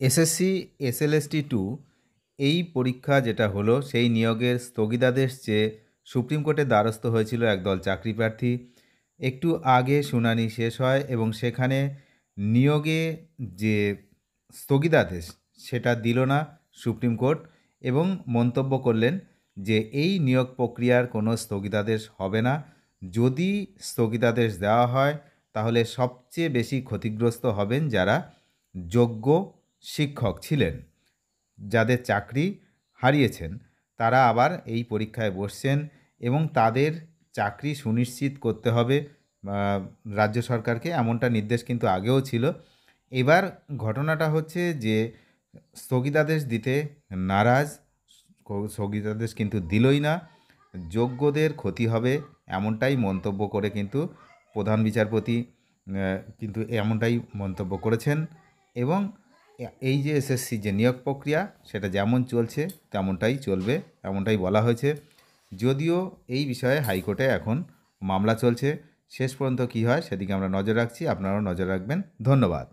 SSC SLST 2 এই পরীক্ষা যেটা হলো সেই নিয়োগের স্থগিতাদেশ চেয়ে সুপ্রিম কোর্টের দ্বারস্থ হয়েছিল একদল চাকরি প্রার্থী। একটু আগে শুনানি শেষ হয় এবং সেখানে নিয়োগে যে স্থগিতাদেশ সেটা দিল না সুপ্রিম কোর্ট এবং মন্তব্য করলেন যে এই নিয়োগ প্রক্রিয়ার কোনো স্থগিতাদেশ হবে না। যদি স্থগিতাদেশ দেওয়া হয় তাহলে সবচেয়ে বেশি ক্ষতিগ্রস্ত হবেন যারা যোগ্য শিক্ষক ছিলেন, যাদের চাকরি হারিয়েছেন, তারা আবার এই পরীক্ষায় বসছেন এবং তাদের চাকরি সুনিশ্চিত করতে হবে রাজ্য সরকারকে, এমনটা নির্দেশ কিন্তু আগেও ছিল। এবার ঘটনাটা হচ্ছে যে স্থগিতাদেশ দিতে নারাজ, স্থগিতাদেশ কিন্তু দিলই না, যোগ্যদের ক্ষতি হবে এমনটাই মন্তব্য করে কিন্তু প্রধান বিচারপতি কিন্তু এমনটাই মন্তব্য করেছেন এবং এই যে এসএসসি যে নিয়োগ প্রক্রিয়া সেটা যেমন চলছে তেমনটাই চলবে, এমনটাই বলা হয়েছে। যদিও এই বিষয়ে হাইকোর্টে এখন মামলা চলছে, শেষ পর্যন্ত কী হয় সেদিকে আমরা নজর রাখছি, আপনারাও নজর রাখবেন। ধন্যবাদ।